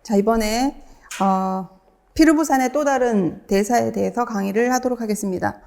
자, 이번에 피루부산의 또 다른 대사에 대해서 강의를 하도록 하겠습니다.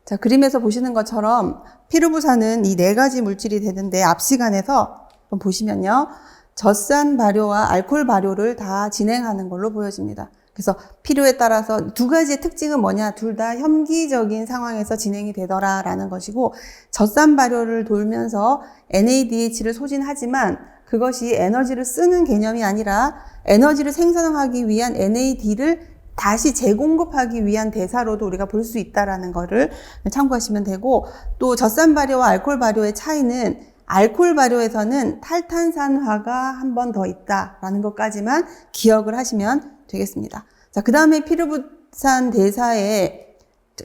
자, 그림에서 보시는 것처럼 피루부산은 이 4가지 물질이 되는데 앞 시간에서 한번 보시면요. 젖산 발효와 알코올 발효를 다 진행하는 걸로 보여집니다. 그래서 필요에 따라서 2가지의 특징은 뭐냐? 둘 다 혐기적인 상황에서 진행이 되더라라는 것이고, 젖산 발효를 돌면서 NADH를 소진하지만 그것이 에너지를 쓰는 개념이 아니라 에너지를 생산하기 위한 NAD를 다시 재공급하기 위한 대사로도 우리가 볼 수 있다라는 거를 참고하시면 되고, 또 젖산 발효와 알코올 발효의 차이는 알코올 발효에서는 탈탄산화가 한 번 더 있다라는 것까지만 기억을 하시면 되겠습니다. 자, 그 다음에 피루부산 대사의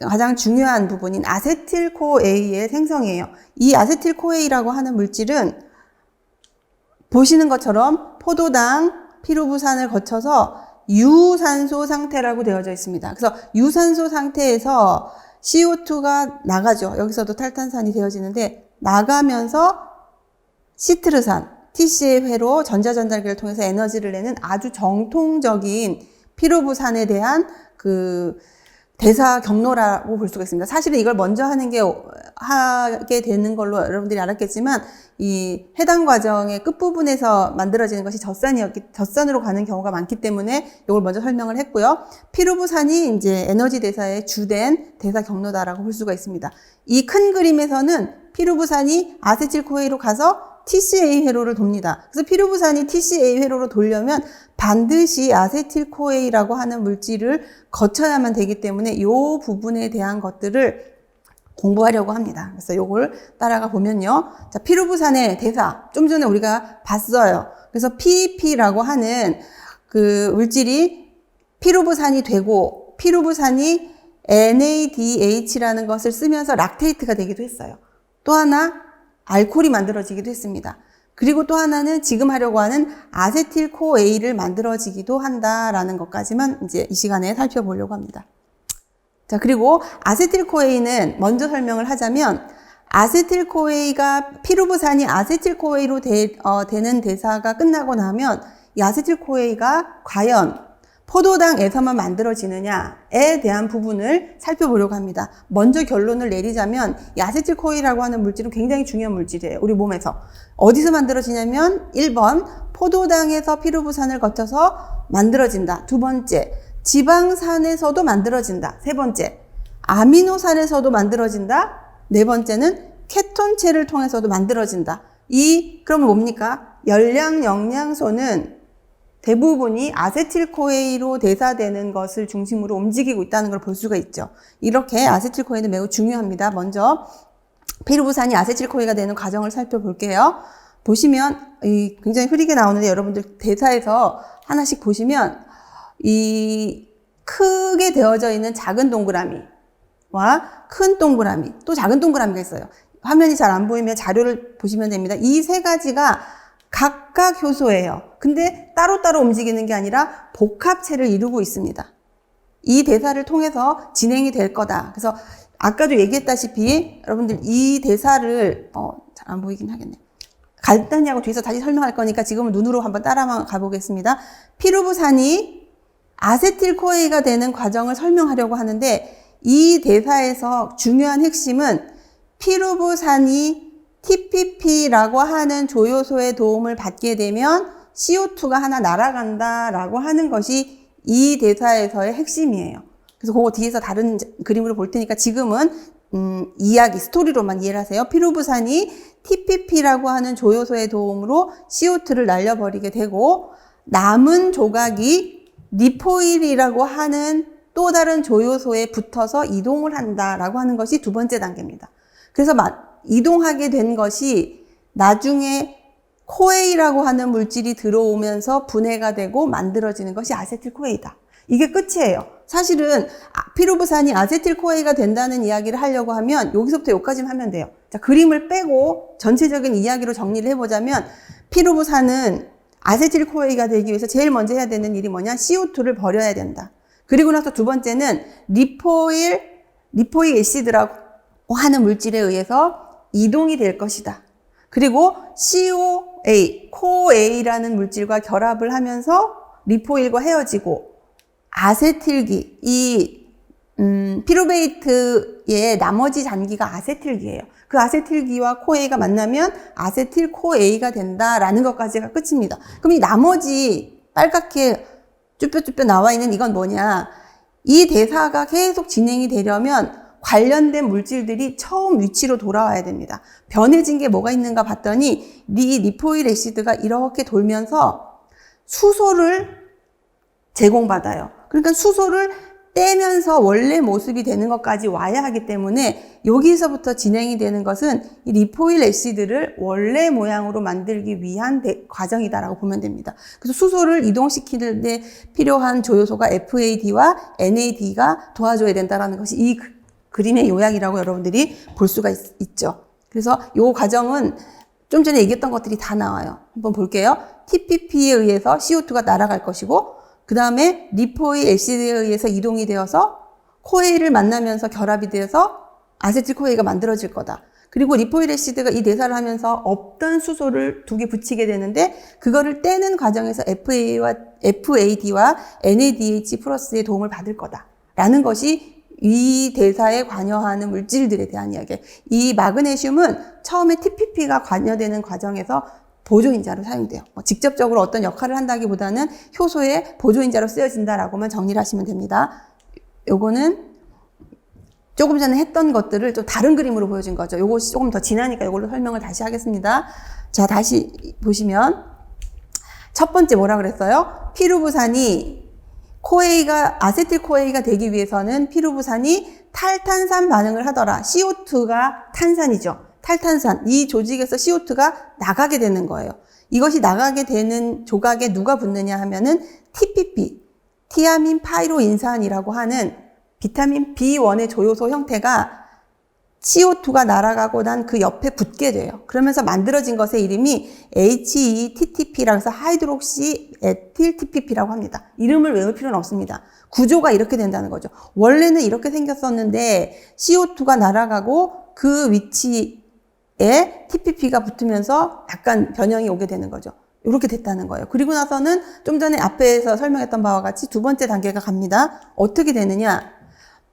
가장 중요한 부분인 아세틸코에이의 생성이에요. 이 아세틸코에이라고 하는 물질은 보시는 것처럼 포도당, 피루부산을 거쳐서 유산소 상태라고 되어져 있습니다. 그래서 유산소 상태에서 CO2가 나가죠. 여기서도 탈탄산이 되어지는데 나가면서 시트르산, TCA 회로 전자전달기를 통해서 에너지를 내는 아주 정통적인 피루부산에 대한 대사 경로라고 볼 수가 있습니다. 사실은 이걸 먼저 하게 되는 걸로 여러분들이 알았겠지만, 이 해당 과정의 끝부분에서 만들어지는 것이 젖산으로 가는 경우가 많기 때문에 이걸 먼저 설명을 했고요. 피루부산이 이제 에너지 대사의 주된 대사 경로다라고 볼 수가 있습니다. 이 큰 그림에서는 피루부산이 아세틸코에이로 가서 TCA 회로를 돕니다. 그래서 피루부산이 TCA 회로로 돌려면 반드시 아세틸코에이라고 하는 물질을 거쳐야만 되기 때문에 이 부분에 대한 것들을 공부하려고 합니다. 그래서 요걸 따라가 보면요. 자, 피루부산의 대사. 좀 전에 우리가 봤어요. 그래서 PEP라고 하는 그 물질이 피루부산이 되고, 피루부산이 NADH라는 것을 쓰면서 락테이트가 되기도 했어요. 또 하나, 알코올이 만들어지기도 했습니다. 그리고 또 하나는 지금 하려고 하는 아세틸코에이를 만들어지기도 한다라는 것까지만 이제 이 시간에 살펴보려고 합니다. 자, 그리고 아세틸코에이는 먼저 설명을 하자면, 피루부산이 아세틸코에이로 되는 대사가 끝나고 나면 이 아세틸코에이가 과연 포도당에서만 만들어지느냐에 대한 부분을 살펴보려고 합니다. 먼저 결론을 내리자면 이 아세틸코에이라고 하는 물질은 굉장히 중요한 물질이에요. 우리 몸에서. 어디서 만들어지냐면 1번 포도당에서 피루부산을 거쳐서 만들어진다. 2번째 지방산에서도 만들어진다. 3번째 아미노산에서도 만들어진다. 4번째는 케톤체를 통해서도 만들어진다. 그러면 뭡니까? 열량 영양소는 대부분이 아세틸코에이로 대사되는 것을 중심으로 움직이고 있다는 걸 볼 수가 있죠. 이렇게 아세틸코에이는 매우 중요합니다. 먼저 피루부산이 아세틸코에이가 되는 과정을 살펴볼게요. 보시면 굉장히 흐리게 나오는데 여러분들 대사에서 하나씩 보시면 이 크게 되어져 있는 작은 동그라미와 큰 동그라미, 또 작은 동그라미가 있어요. 화면이 잘 안 보이면 자료를 보시면 됩니다. 이 3가지가 각각 효소예요. 근데 따로따로 움직이는 게 아니라 복합체를 이루고 있습니다. 이 대사를 통해서 진행이 될 거다. 그래서 아까도 얘기했다시피 여러분들 이 대사를 잘 안 보이긴 하겠네. 간단히 하고 뒤에서 다시 설명할 거니까 지금은 눈으로 한번 따라만 가보겠습니다. 피루부산이 아세틸코에이가 되는 과정을 설명하려고 하는데, 이 대사에서 중요한 핵심은 피루부산이 TPP라고 하는 조효소의 도움을 받게 되면 CO2가 하나 날아간다라고 하는 것이 이 대사에서의 핵심이에요. 그래서 그거 뒤에서 다른 그림으로 볼 테니까 지금은 스토리로만 이해를 하세요. 피루부산이 TPP라고 하는 조효소의 도움으로 CO2를 날려버리게 되고, 남은 조각이 리포일이라고 하는 또 다른 조효소에 붙어서 이동을 한다라고 하는 것이 2번째 단계입니다. 그래서 이동하게 된 것이 나중에 코에이라고 하는 물질이 들어오면서 분해가 되고 만들어지는 것이 아세틸코에이다. 이게 끝이에요. 사실은 피루부산이 아세틸코에이가 된다는 이야기를 하려고 하면 여기서부터 여기까지만 하면 돼요. 자, 그림을 빼고 전체적인 이야기로 정리를 해보자면, 피루부산은 아세틸코에이가 되기 위해서 제일 먼저 해야 되는 일이 뭐냐? CO2를 버려야 된다. 그리고 나서 2번째는 리포일 애시드라고 하는 물질에 의해서 이동이 될 것이다. 그리고 CoA, 코A라는 물질과 결합을 하면서 리포일과 헤어지고 아세틸기, 이 피루베이트의 나머지 잔기가 아세틸기예요. 그 아세틸기와 코A가 만나면 아세틸 코A가 된다라는 것까지가 끝입니다. 그럼 이 나머지 빨갛게 쭈뼛쭈뼛 나와 있는 이건 뭐냐? 이 대사가 계속 진행이 되려면 관련된 물질들이 처음 위치로 돌아와야 됩니다. 변해진 게 뭐가 있는가 봤더니 리포일 애시드가 이렇게 돌면서 수소를 제공받아요. 그러니까 수소를 떼면서 원래 모습이 되는 것까지 와야 하기 때문에 여기서부터 진행이 되는 것은 이 리포일 애시드를 원래 모양으로 만들기 위한 과정이다라고 보면 됩니다. 그래서 수소를 이동시키는 데 필요한 조효소가 FAD와 NAD가 도와줘야 된다는 것이 이 그림의 요약이라고 여러분들이 볼 수가 있죠. 그래서 이 과정은 좀 전에 얘기했던 것들이 다 나와요. 한번 볼게요. TPP에 의해서 CO2가 날아갈 것이고 그 다음에 리포일 애시드에 의해서 이동이 되어서 코에이를 만나면서 결합이 되어서 아세틸 코에이가 만들어질 거다. 그리고 리포일 애시드가 이 대사를 하면서 없던 수소를 두 개 붙이게 되는데 그거를 떼는 과정에서 FAD와 NADH 플러스의 도움을 받을 거다. 라는 것이 이 대사에 관여하는 물질들에 대한 이야기예요. 이 마그네슘은 처음에 TPP가 관여되는 과정에서 보조인자로 사용돼요. 직접적으로 어떤 역할을 한다기보다는 효소의 보조인자로 쓰여진다라고만 정리를 하시면 됩니다. 요거는 조금 전에 했던 것들을 좀 다른 그림으로 보여준 거죠. 요것이 조금 더 지나니까 이걸로 설명을 다시 하겠습니다. 자, 다시 보시면 첫 번째 뭐라 그랬어요? 피루부산이 아세틸 코에이가 되기 위해서는 피루부산이 탈탄산 반응을 하더라. CO2가 탄산이죠. 탈탄산, 이 조직에서 CO2가 나가게 되는 거예요. 이것이 나가게 되는 조각에 누가 붙느냐 하면은 TPP, 티아민 파이로인산이라고 하는 비타민 B1의 조효소 형태가 CO2가 날아가고 난 그 옆에 붙게 돼요. 그러면서 만들어진 것의 이름이 HETTP라고 해서 하이드록시 에틸 TPP라고 합니다. 이름을 외울 필요는 없습니다. 구조가 이렇게 된다는 거죠. 원래는 이렇게 생겼었는데 CO2가 날아가고 그 위치에 TPP가 붙으면서 약간 변형이 오게 되는 거죠. 이렇게 됐다는 거예요. 그리고 나서는 좀 전에 앞에서 설명했던 바와 같이 두 번째 단계가 갑니다. 어떻게 되느냐?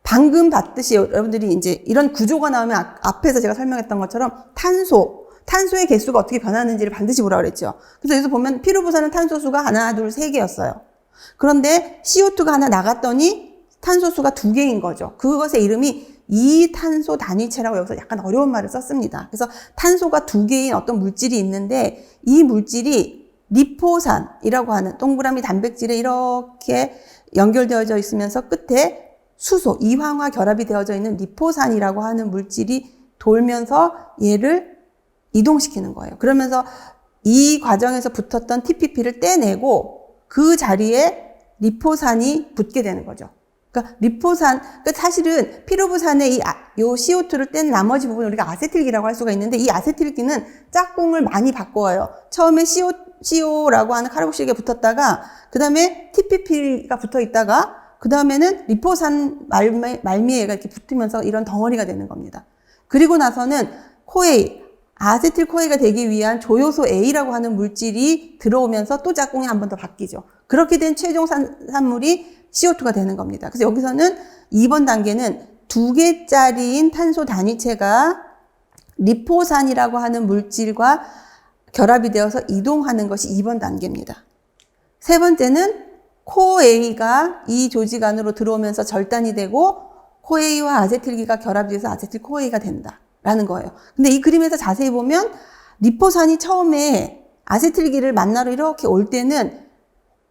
방금 봤듯이 여러분들이 이제 이런 구조가 나오면 앞에서 제가 설명했던 것처럼 탄소의 개수가 어떻게 변하는지를 반드시 보라고 그랬죠. 그래서 여기서 보면 피루부산은 탄소수가 하나, 둘, 세 개였어요. 그런데 CO2가 하나 나갔더니 탄소수가 두 개인 거죠. 그것의 이름이 이탄소 단위체라고 여기서 약간 어려운 말을 썼습니다. 그래서 탄소가 두 개인 어떤 물질이 있는데 이 물질이 리포산이라고 하는 동그라미 단백질에 이렇게 연결되어져 있으면서 끝에 수소, 이황화 결합이 되어져 있는 리포산이라고 하는 물질이 돌면서 얘를 이동시키는 거예요. 그러면서 이 과정에서 붙었던 TPP를 떼내고 그 자리에 리포산이 붙게 되는 거죠. 그러니까 그러니까 사실은 피루부산의 요 CO2를 뗀 나머지 부분을 우리가 아세틸기라고 할 수가 있는데 이 아세틸기는 짝꿍을 많이 바꿔요. 처음에 CO라고 하는 카르복실게 붙었다가 그 다음에 TPP가 붙어 있다가 그 다음에는 리포산 말미에 얘가 이렇게 붙으면서 이런 덩어리가 되는 겁니다. 그리고 나서는 아세틸 코에이가 되기 위한 조효소 A라고 하는 물질이 들어오면서 또 짝꿍이 한 번 더 바뀌죠. 그렇게 된 최종 산물이 CO2가 되는 겁니다. 그래서 여기서는 2번 단계는 두 개짜리인 탄소 단위체가 리포산이라고 하는 물질과 결합이 되어서 이동하는 것이 2번 단계입니다. 세 번째는 코A가 이 조직 안으로 들어오면서 절단이 되고 코A와 아세틸기가 결합이 돼서 아세틸 코A가 된다라는 거예요. 근데 이 그림에서 자세히 보면 리포산이 처음에 아세틸기를 만나러 이렇게 올 때는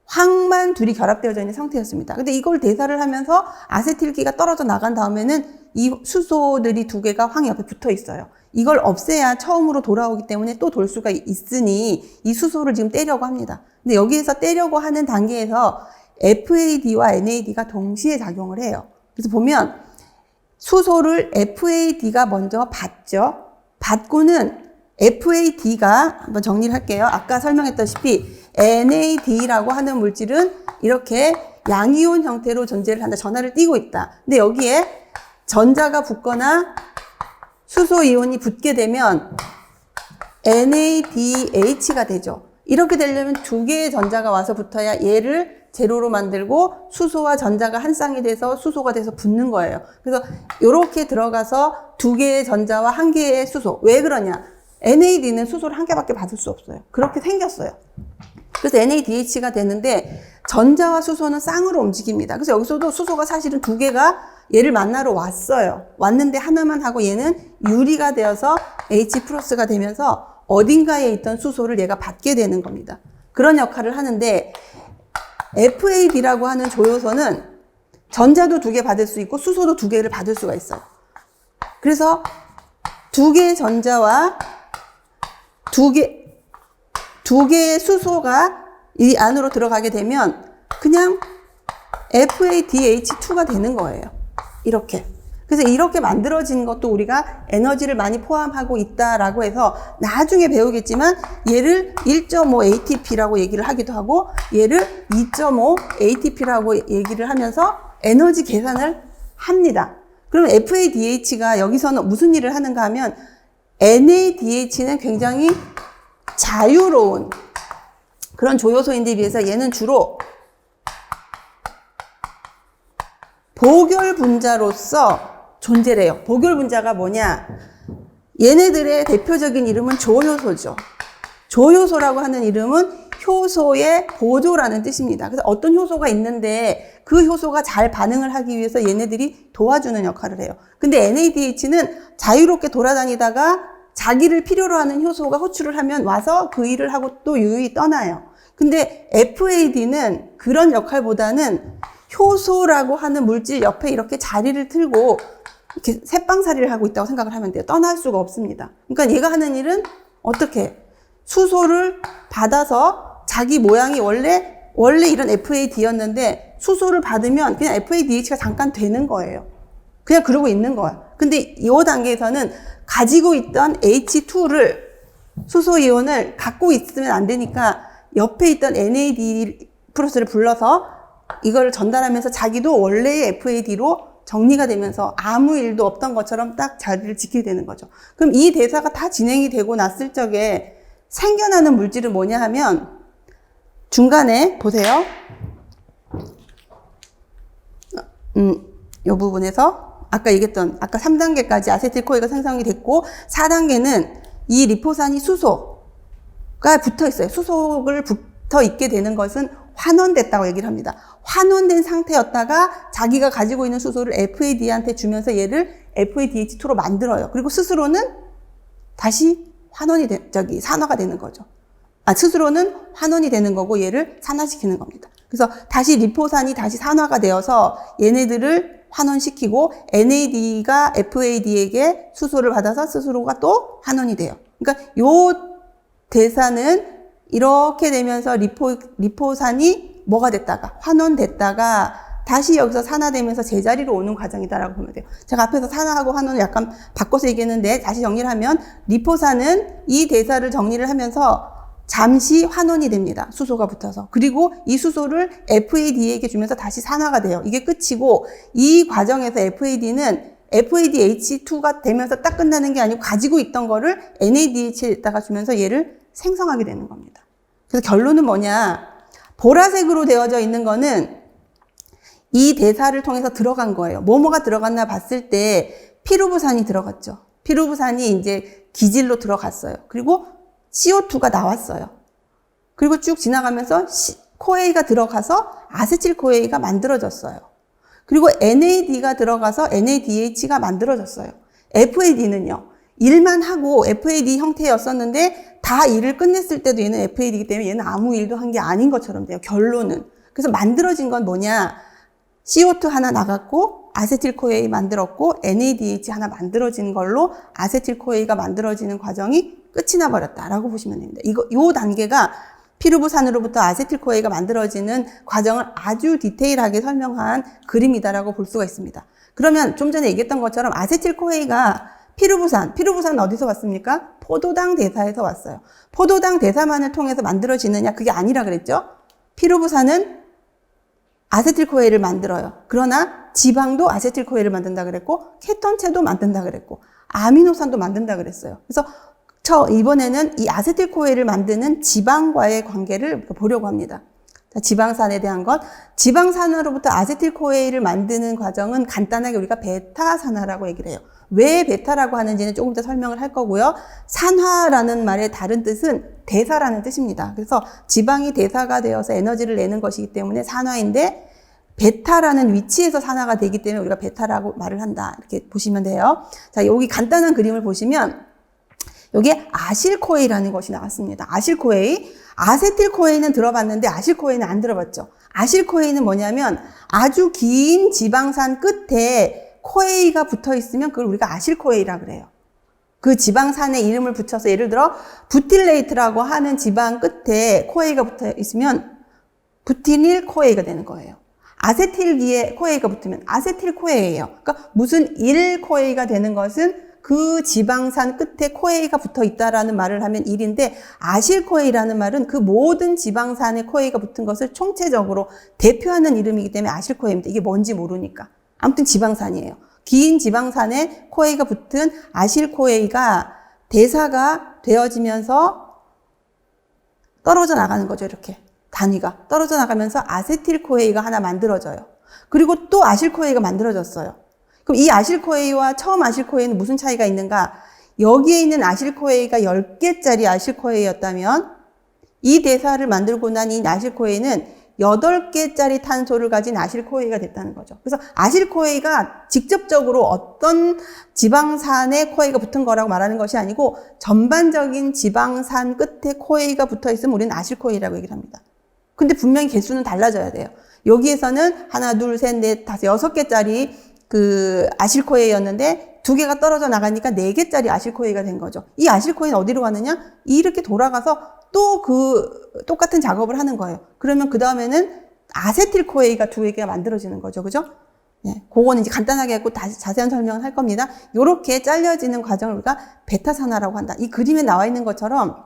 황만 둘이 결합되어져 있는 상태였습니다. 근데 이걸 대사를 하면서 아세틸기가 떨어져 나간 다음에는 이 수소들이 두 개가 황 옆에 붙어 있어요. 이걸 없애야 처음으로 돌아오기 때문에 또 돌 수가 있으니 이 수소를 지금 떼려고 합니다. 근데 여기에서 떼려고 하는 단계에서 FAD와 NAD가 동시에 작용을 해요. 그래서 보면 수소를 FAD가 먼저 받죠. 받고는 FAD가 한번 정리를 할게요. 아까 설명했다시피 NAD라고 하는 물질은 이렇게 양이온 형태로 존재를 한다. 전하를 띠고 있다. 근데 여기에 전자가 붙거나 수소 이온이 붙게 되면 NADH가 되죠. 이렇게 되려면 두 개의 전자가 와서 붙어야 얘를 제로로 만들고 수소와 전자가 한 쌍이 돼서 수소가 돼서 붙는 거예요. 그래서 이렇게 들어가서 두 개의 전자와 한 개의 수소. 왜 그러냐? NAD는 수소를 한 개밖에 받을 수 없어요. 그렇게 생겼어요. 그래서 NADH가 되는데 전자와 수소는 쌍으로 움직입니다. 그래서 여기서도 수소가 사실은 두 개가 얘를 만나러 왔어요. 왔는데 하나만 하고 얘는 유리가 되어서 H+가 되면서 어딘가에 있던 수소를 얘가 받게 되는 겁니다. 그런 역할을 하는데 FAD라고 하는 조효소는 전자도 두 개 받을 수 있고 수소도 두 개를 받을 수가 있어요. 그래서 두 개의 전자와 두 개의 수소가 이 안으로 들어가게 되면 그냥 FADH2가 되는 거예요. 이렇게. 그래서 이렇게 만들어진 것도 우리가 에너지를 많이 포함하고 있다라고 해서 나중에 배우겠지만 얘를 1.5 ATP라고 얘기를 하기도 하고 얘를 2.5 ATP라고 얘기를 하면서 에너지 계산을 합니다. 그럼 FADH가 여기서는 무슨 일을 하는가 하면 NADH는 굉장히 자유로운 그런 조효소인데 비해서 얘는 주로 보결 분자로서 존재를 해요. 보결 분자가 뭐냐? 얘네들의 대표적인 이름은 조효소죠. 조효소라고 하는 이름은 효소의 보조라는 뜻입니다. 그래서 어떤 효소가 있는데 그 효소가 잘 반응을 하기 위해서 얘네들이 도와주는 역할을 해요. 근데 NADH는 자유롭게 돌아다니다가 자기를 필요로 하는 효소가 호출을 하면 와서 그 일을 하고 또 유유히 떠나요. 근데 FAD는 그런 역할보다는 효소라고 하는 물질 옆에 이렇게 자리를 틀고 이렇게 새빵살이를 하고 있다고 생각을 하면 돼요. 떠날 수가 없습니다. 그러니까 얘가 하는 일은 어떻게? 수소를 받아서 자기 모양이 원래 이런 FAD였는데 수소를 받으면 그냥 FADH가 잠깐 되는 거예요. 그냥 그러고 있는 거야. 근데 이 단계에서는 가지고 있던 H2를 수소이온을 갖고 있으면 안 되니까 옆에 있던 NAD+를 불러서 이걸 전달하면서 자기도 원래의 FAD로 정리가 되면서 아무 일도 없던 것처럼 딱 자리를 지키게 되는 거죠. 그럼 이 대사가 다 진행이 되고 났을 적에 생겨나는 물질은 뭐냐 하면 중간에 보세요. 이 부분에서 아까 얘기했던 아까 3단계까지 아세틸코에가 생성이 됐고 4단계는 이 리포산이 수소가 붙어 있어요. 수소를 붙어 있게 되는 것은 환원됐다고 얘기를 합니다. 환원된 상태였다가 자기가 가지고 있는 수소를 FAD한테 주면서 얘를 FADH2로 만들어요. 그리고 스스로는 다시 산화가 되는 거죠. 스스로는 환원이 되는 거고 얘를 산화시키는 겁니다. 그래서 다시 리포산이 다시 산화가 되어서 얘네들을 환원시키고 NAD가 FAD에게 수소를 받아서 스스로가 또 환원이 돼요. 그러니까 요 대사는 이렇게 되면서 리포산이 뭐가 됐다가 환원됐다가 다시 여기서 산화되면서 제자리로 오는 과정이다라고 보면 돼요. 제가 앞에서 산화하고 환원을 약간 바꿔서 얘기했는데 다시 정리를 하면 리포산은 이 대사를 정리를 하면서 잠시 환원이 됩니다. 수소가 붙어서. 그리고 이 수소를 FAD에게 주면서 다시 산화가 돼요. 이게 끝이고 이 과정에서 FAD는 FADH2가 되면서 딱 끝나는 게 아니고 가지고 있던 거를 NADH에다가 주면서 얘를 생성하게 되는 겁니다. 그래서 결론은 뭐냐? 보라색으로 되어져 있는 거는 이 대사를 통해서 들어간 거예요. 뭐가 들어갔나 봤을 때 피루부산이 들어갔죠. 피루부산이 이제 기질로 들어갔어요. 그리고 CO2가 나왔어요. 그리고 쭉 지나가면서 코에이가 들어가서 아세틸코에이가 만들어졌어요. 그리고 NAD가 들어가서 NADH가 만들어졌어요. FAD는요. 일만 하고 FAD 형태였었는데 다 일을 끝냈을 때도 얘는 FAD이기 때문에 얘는 아무 일도 한 게 아닌 것처럼 돼요. 결론은. 그래서 만들어진 건 뭐냐. CO2 하나 나갔고 아세틸코에이 만들었고 NADH 하나 만들어진 걸로 아세틸코에이가 만들어지는 과정이 끝이 나버렸다라고 보시면 됩니다. 요 단계가 피루부산으로부터 아세틸코에이가 만들어지는 과정을 아주 디테일하게 설명한 그림이다라고 볼 수가 있습니다. 그러면 좀 전에 얘기했던 것처럼 아세틸코에이가 피루부산은 어디서 왔습니까? 포도당 대사에서 왔어요. 포도당 대사만을 통해서 만들어지느냐? 그게 아니라 그랬죠? 피루부산은 아세틸코에이를 만들어요. 그러나 지방도 아세틸코에이를 만든다 그랬고 케톤체도 만든다 그랬고 아미노산도 만든다 그랬어요. 그래서 이번에는 이 아세틸코에를 만드는 지방과의 관계를 보려고 합니다. 자, 지방산에 대한 것. 지방산화로부터 아세틸코에를 만드는 과정은 간단하게 우리가 베타산화라고 얘기를 해요. 왜 베타라고 하는지는 조금 더 설명을 할 거고요. 산화라는 말의 다른 뜻은 대사라는 뜻입니다. 그래서 지방이 대사가 되어서 에너지를 내는 것이기 때문에 산화인데, 베타라는 위치에서 산화가 되기 때문에 우리가 베타라고 말을 한다. 이렇게 보시면 돼요. 자, 여기 간단한 그림을 보시면 여기에 아실코에이라는 것이 나왔습니다. 아실코에이. 아세틸코에이는 들어봤는데 아실코에이는 안 들어봤죠. 아실코에이는 뭐냐면 아주 긴 지방산 끝에 코에이가 붙어 있으면 그걸 우리가 아실코에이라 그래요. 그 지방산에 이름을 붙여서 예를 들어 부틸레이트라고 하는 지방 끝에 코에이가 붙어 있으면 부티닐 코에이가 되는 거예요. 아세틸기에 코에이가 붙으면 아세틸 코에이예요. 그러니까 무슨 일 코에이가 되는 것은 그 지방산 끝에 코에이가 붙어 있다라는 말을 하면 일인데, 아실코에이라는 말은 그 모든 지방산에 코에이가 붙은 것을 총체적으로 대표하는 이름이기 때문에 아실코에이입니다. 이게 뭔지 모르니까. 아무튼 지방산이에요. 긴 지방산에 코에이가 붙은 아실코에이가 대사가 되어지면서 떨어져 나가는 거죠. 이렇게 단위가 떨어져 나가면서 아세틸코에이가 하나 만들어져요. 그리고 또 아실코에이가 만들어졌어요. 그럼 이 아실코에이와 처음 아실코에이는 무슨 차이가 있는가? 여기에 있는 아실코에이가 10개짜리 아실코에이였다면 이 대사를 만들고 난 이 아실코에이는 8개짜리 탄소를 가진 아실코에이가 됐다는 거죠. 그래서 아실코에이가 직접적으로 어떤 지방산에 코에이가 붙은 거라고 말하는 것이 아니고 전반적인 지방산 끝에 코에이가 붙어 있으면 우리는 아실코에이라고 얘기를 합니다. 근데 분명히 개수는 달라져야 돼요. 여기에서는 하나, 둘, 셋, 넷, 다섯, 6개짜리 그 아실코에이였는데 2개가 떨어져 나가니까 4개짜리 아실코에이가 된 거죠. 이 아실코에이는 어디로 가느냐? 이렇게 돌아가서 또 그 똑같은 작업을 하는 거예요. 그러면 그 다음에는 아세틸코에이가 2개가 만들어지는 거죠. 그죠? 네, 그거는 이제 간단하게 하고 다시 자세한 설명을 할 겁니다. 요렇게 잘려지는 과정을 우리가 베타산화라고 한다. 이 그림에 나와 있는 것처럼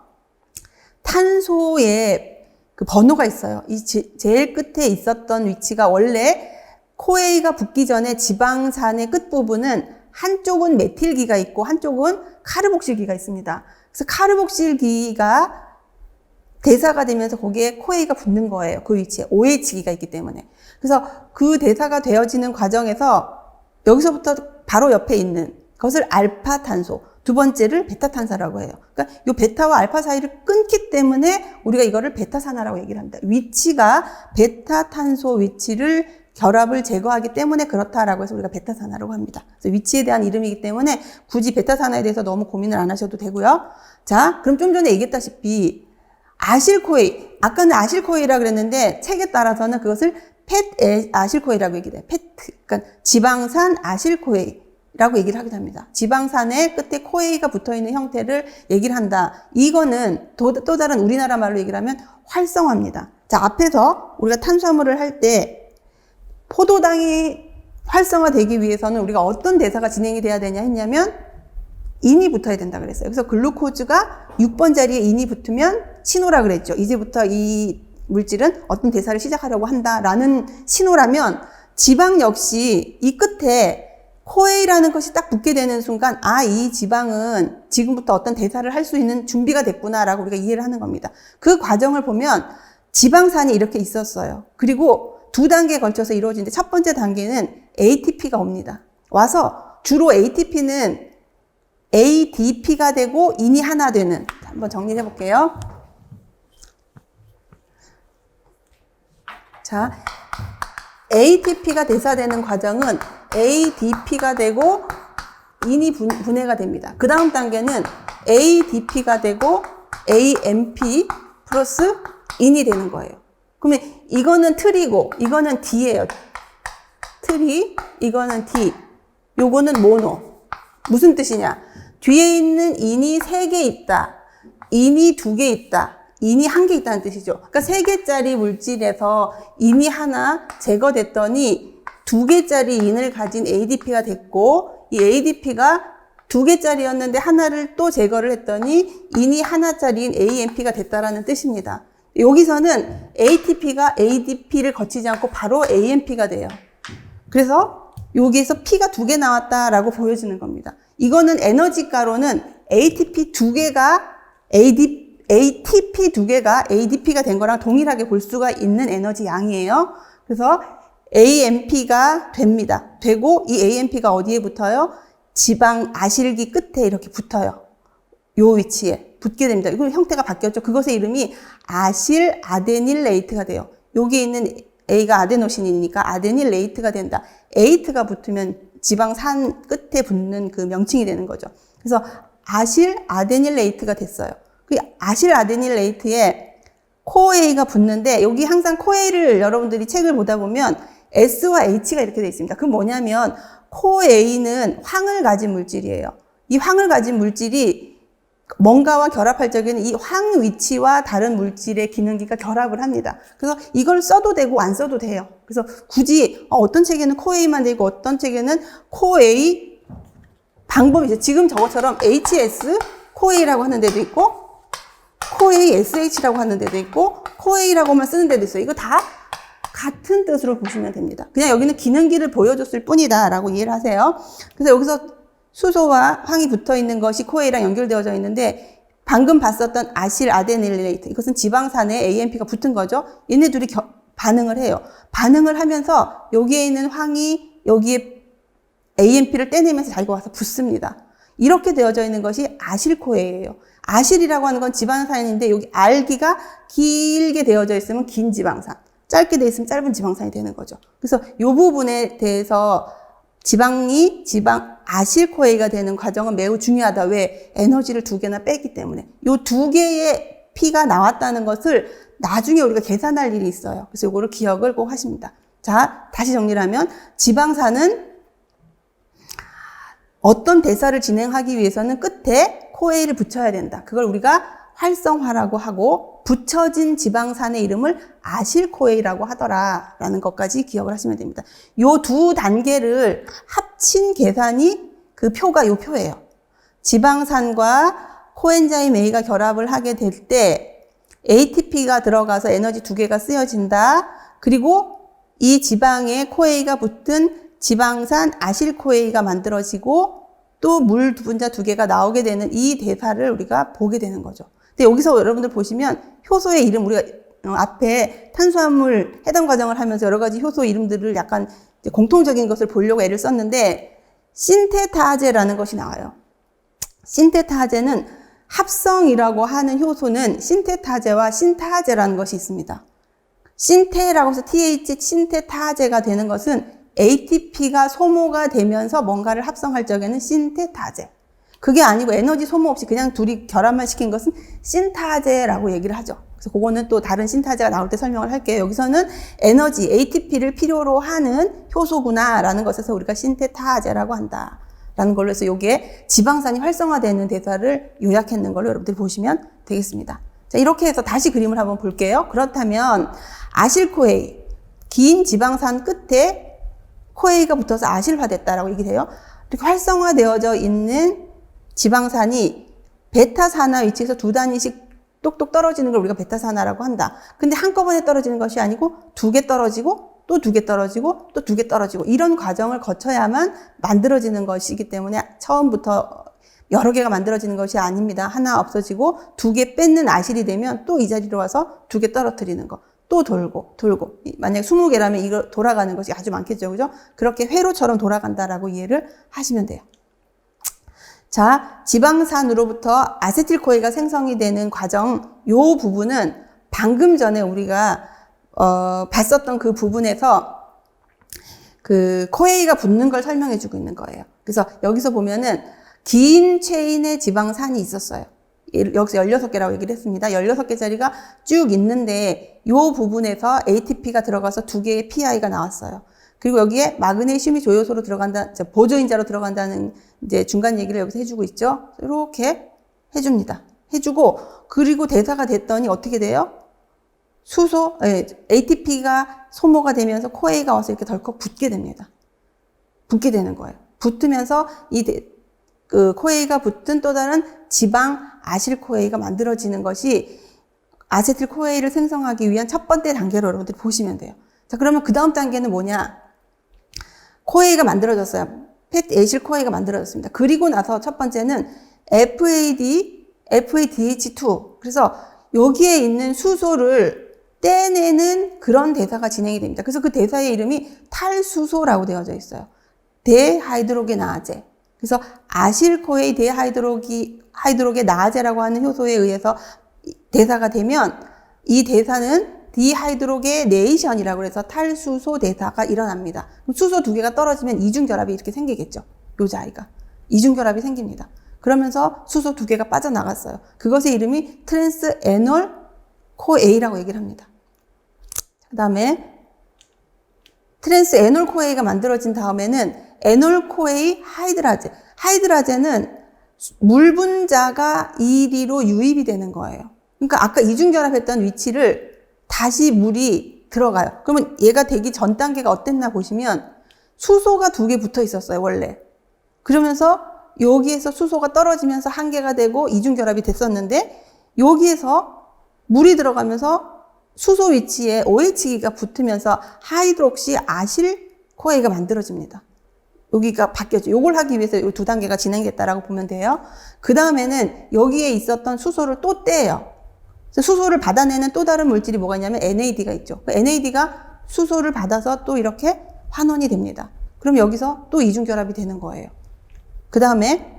탄소에 그 번호가 있어요. 이 제일 끝에 있었던 위치가 원래 코에이가 붙기 전에 지방산의 끝부분은 한쪽은 메틸기가 있고 한쪽은 카르복실기가 있습니다. 그래서 카르복실기가 대사가 되면서 거기에 코에이가 붙는 거예요. 그 위치에 OH기가 있기 때문에. 그래서 그 대사가 되어지는 과정에서 여기서부터 바로 옆에 있는 것을 알파탄소, 두 번째를 베타탄소라고 해요. 그러니까 이 베타와 알파 사이를 끊기 때문에 우리가 이거를 베타산화라고 얘기를 합니다. 위치가 베타탄소 위치를 결합을 제거하기 때문에 그렇다라고 해서 우리가 베타산화라고 합니다. 그래서 위치에 대한 이름이기 때문에 굳이 베타산화에 대해서 너무 고민을 안 하셔도 되고요. 자, 그럼 좀 전에 얘기했다시피 아실코에이, 아까는 아실코에이라 그랬는데 책에 따라서는 그것을 아실코에이라고 얘기를 해요. 그러니까 지방산 아실코에이라고 얘기를 하기도 합니다. 지방산의 끝에 코에이가 붙어있는 형태를 얘기를 한다. 이거는 또 다른 우리나라 말로 얘기를 하면 활성화입니다. 자, 앞에서 우리가 탄수화물을 할 때 포도당이 활성화되기 위해서는 우리가 어떤 대사가 진행이 돼야 되냐 했냐면 인이 붙어야 된다 그랬어요. 그래서 글루코즈가 6번 자리에 인이 붙으면 신호라 그랬죠. 이제부터 이 물질은 어떤 대사를 시작하려고 한다라는 신호라면 지방 역시 이 끝에 코에이라는 것이 딱 붙게 되는 순간 아, 이 지방은 지금부터 어떤 대사를 할 수 있는 준비가 됐구나라고 우리가 이해를 하는 겁니다. 그 과정을 보면 지방산이 이렇게 있었어요. 그리고 2단계에 걸쳐서 이루어지는데 첫 번째 단계는 ATP가 옵니다. 와서 주로 ATP는 ADP가 되고 인이 하나 되는, 한번 정리해 볼게요. 자, ATP가 대사되는 과정은 ADP가 되고 인이 분해가 됩니다. 그 다음 단계는 ADP가 되고 AMP 플러스 인이 되는 거예요. 그러면 이거는 트리고 이거는 D예요. 트리, 이거는 D, 요거는 모노. 무슨 뜻이냐? 뒤에 있는 인이 3개 있다, 인이 2개 있다, 인이 1개 있다는 뜻이죠. 그러니까 3개짜리 물질에서 인이 하나 제거됐더니 2개짜리 인을 가진 ADP가 됐고, 이 ADP가 2개짜리였는데 하나를 또 제거를 했더니 인이 하나짜리인 AMP가 됐다라는 뜻입니다. 여기서는 ATP가 ADP를 거치지 않고 바로 AMP가 돼요. 그래서 여기에서 P가 2개 나왔다라고 보여지는 겁니다. 이거는 에너지가로는 ATP 두 개가 ADP가 된 거랑 동일하게 볼 수가 있는 에너지 양이에요. 그래서 AMP가 됩니다. 되고 이 AMP가 어디에 붙어요? 지방 아실기 끝에 이렇게 붙어요. 요 위치에 붙게 됩니다. 이거 형태가 바뀌었죠. 그것의 이름이 아실 아데닐레이트가 돼요. 여기 있는 A가 아데노신이니까 아데닐레이트가 된다. 에이트가 붙으면 지방산 끝에 붙는 그 명칭이 되는 거죠. 그래서 아실 아데닐레이트가 됐어요. 그 아실 아데닐레이트에 코A가 붙는데 여기 항상 코A를 여러분들이 책을 보다 보면 S와 H가 이렇게 되어 있습니다. 그건 뭐냐면 코A는 황을 가진 물질이에요. 이 황을 가진 물질이 뭔가와 결합할 적에는 이 황 위치와 다른 물질의 기능기가 결합을 합니다. 그래서 이걸 써도 되고 안 써도 돼요. 그래서 굳이 어떤 책에는 코A만 되고 어떤 책에는 코A 방법이 있어요. 지금 저것처럼 HS 코A라고 하는 데도 있고 코A SH라고 하는 데도 있고 코A라고만 쓰는 데도 있어요. 이거 다 같은 뜻으로 보시면 됩니다. 그냥 여기는 기능기를 보여줬을 뿐이다 라고 이해를 하세요. 그래서 여기서 수소와 황이 붙어 있는 것이 코A랑 연결되어져 있는데 방금 봤었던 아실 아데닐레이트 이것은 지방산에 AMP가 붙은 거죠. 얘네 둘이 반응을 해요. 반응을 하면서 여기에 있는 황이 여기에 AMP를 떼내면서 자기가 와서 붙습니다. 이렇게 되어져 있는 것이 아실코에예요. 아실이라고 하는 건 지방산인데 여기 알기가 길게 되어져 있으면 긴 지방산, 짧게 되어 있으면 짧은 지방산이 되는 거죠. 그래서 이 부분에 대해서 아실코에가 되는 과정은 매우 중요하다. 왜? 에너지를 두 개나 빼기 때문에. 이 두 개의 P가 나왔다는 것을 나중에 우리가 계산할 일이 있어요. 그래서 이거를 기억을 꼭 하십니다. 자, 다시 정리를 하면 지방산은 어떤 대사를 진행하기 위해서는 끝에 코에를 붙여야 된다. 그걸 우리가 활성화라고 하고 붙여진 지방산의 이름을 아실코에라고 하더라라는 것까지 기억을 하시면 됩니다. 요 두 단계를 합친 계산이 그 표가 요 표예요. 지방산과 코엔자임 A가 결합을 하게 될 때 ATP가 들어가서 에너지 두 개가 쓰여진다. 그리고 이 지방에 코에가 붙은 지방산 아실코에가 만들어지고 또 물 분자 두 개가 나오게 되는 이 대사를 우리가 보게 되는 거죠. 근데 여기서 여러분들 보시면 효소의 이름 우리가 앞에 탄수화물 해당 과정을 하면서 여러 가지 효소 이름들을 약간 공통적인 것을 보려고 애를 썼는데 신테타제라는 것이 나와요. 신테타제는 합성이라고 하는 효소는 신테타제와 신타제라는 것이 있습니다. 신테라고 해서 TH 신테타제가 되는 것은 ATP가 소모가 되면서 뭔가를 합성할 적에는 신테타제. 그게 아니고 에너지 소모 없이 그냥 둘이 결합만 시킨 것은 신타제라고 얘기를 하죠. 그래서 그거는 또 다른 신타제가 나올 때 설명을 할게요. 여기서는 에너지, ATP를 필요로 하는 효소구나라는 것에서 우리가 신테타제라고 한다. 라는 걸로 해서 여기에 지방산이 활성화되는 대사를 요약했는 걸로 여러분들이 보시면 되겠습니다. 자, 이렇게 해서 다시 그림을 한번 볼게요. 그렇다면 아실코에 긴 지방산 끝에 코에가 붙어서 아실화됐다라고 얘기해요. 이렇게 활성화되어져 있는 지방산이 베타산화 위치에서 두 단위씩 똑똑 떨어지는 걸 우리가 베타산화라고 한다. 근데 한꺼번에 떨어지는 것이 아니고 두 개 떨어지고 또 두 개 떨어지고 또 두 개 떨어지고 이런 과정을 거쳐야만 만들어지는 것이기 때문에 처음부터 여러 개가 만들어지는 것이 아닙니다. 하나 없어지고 두 개 뺏는 아실이 되면 또 이 자리로 와서 두 개 떨어뜨리는 거. 또 돌고 만약 20개라면 이거 돌아가는 것이 아주 많겠죠. 그죠? 그렇게 회로처럼 돌아간다라고 이해를 하시면 돼요. 자, 지방산으로부터 아세틸코에가 생성이 되는 과정 요 부분은 방금 전에 우리가 봤었던 그 부분에서 그 코에가 붙는 걸 설명해 주고 있는 거예요. 그래서 여기서 보면은 긴 체인의 지방산이 있었어요. 여기서 16개라고 얘기를 했습니다. 16개짜리가 쭉 있는데 이 부분에서 ATP가 들어가서 두 개의 PI가 나왔어요. 그리고 여기에 마그네슘이 조효소로 들어간다, 보조인자로 들어간다는 이제 중간 얘기를 여기서 해주고 있죠. 이렇게 해줍니다. 해주고 그리고 대사가 됐더니 어떻게 돼요? ATP가 소모가 되면서 코에가 와서 이렇게 덜컥 붙게 됩니다. 붙게 되는 거예요. 붙으면서 그 코에가 붙은 또 다른 지방 아실코에가 만들어지는 것이 아세틸코에를 생성하기 위한 첫 번째 단계로 여러분들이 보시면 돼요. 자, 그러면 그 다음 단계는 뭐냐? 코에가 만들어졌어요. 팻에실코에가 만들어졌습니다. 그리고 나서 첫 번째는 FADH2. 그래서 여기에 있는 수소를 떼내는 그런 대사가 진행이 됩니다. 그래서 그 대사의 이름이 탈수소라고 되어져 있어요. 데하이드로게나아제. 그래서 아실코에이 데하이드로게나아제라고 하는 효소에 의해서 대사가 되면 이 대사는 디하이드로게네이션이라고 해서 탈수소 대사가 일어납니다. 그럼 수소 두 개가 떨어지면 이중결합이 이렇게 생기겠죠. 여자아이가. 이중결합이 생깁니다. 그러면서 수소 두 개가 빠져나갔어요. 그것의 이름이 트랜스에놀 코에이라고 얘기를 합니다. 그 다음에 트랜스에놀 코에이가 만들어진 다음에는 에놀 코에이 하이드라제. 하이드라제는 물 분자가 이리로 유입이 되는 거예요. 그러니까 아까 이중결합했던 위치를 다시 물이 들어가요. 그러면 얘가 되기 전 단계가 어땠나 보시면 수소가 두 개 붙어 있었어요, 원래. 그러면서 여기에서 수소가 떨어지면서 한 개가 되고 이중결합이 됐었는데 여기에서 물이 들어가면서 수소 위치에 OH기가 붙으면서 하이드록시 아실코에이가 만들어집니다. 여기가 바뀌었죠. 요걸 하기 위해서 이 두 단계가 진행됐다라고 보면 돼요. 그 다음에는 여기에 있었던 수소를 또 떼요. 수소를 받아내는 또 다른 물질이 뭐가 있냐면 NAD가 있죠. NAD가 수소를 받아서 또 이렇게 환원이 됩니다. 그럼 여기서 또 이중결합이 되는 거예요. 그 다음에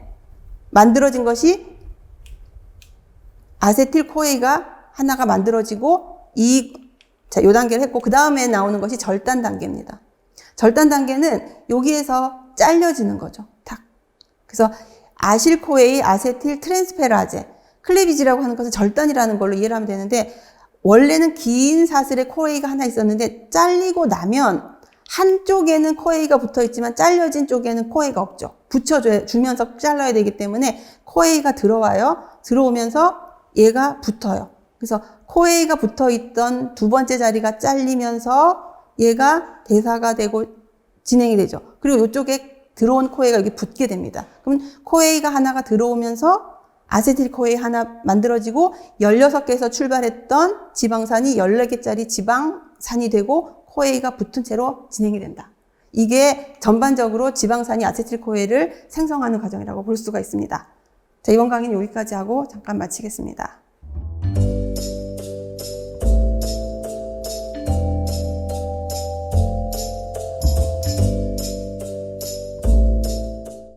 만들어진 것이 아세틸코에이가 하나가 만들어지고 요 단계를 했고 그 다음에 나오는 것이 절단 단계입니다. 절단 단계는 여기에서 잘려지는 거죠. 탁. 그래서 아실코에이 아세틸 트랜스페라제 클레비지라고 하는 것은 절단이라는 걸로 이해를 하면 되는데 원래는 긴 사슬의 코에이가 하나 있었는데 잘리고 나면 한쪽에는 코에이가 붙어 있지만 잘려진 쪽에는 코에이가 없죠. 붙여주면서 잘라야 되기 때문에 코에이가 들어와요. 들어오면서 얘가 붙어요. 그래서 코에이가 붙어 있던 두 번째 자리가 잘리면서 얘가 대사가 되고 진행이 되죠. 그리고 이쪽에 들어온 코에이가 여기 붙게 됩니다. 그럼 코에이가 하나가 들어오면서 아세틸코에이 하나 만들어지고 16개에서 출발했던 지방산이 14개짜리 지방산이 되고 코에이가 붙은 채로 진행이 된다. 이게 전반적으로 지방산이 아세틸코에이를 생성하는 과정이라고 볼 수가 있습니다. 자, 이번 강의는 여기까지 하고 잠깐 마치겠습니다.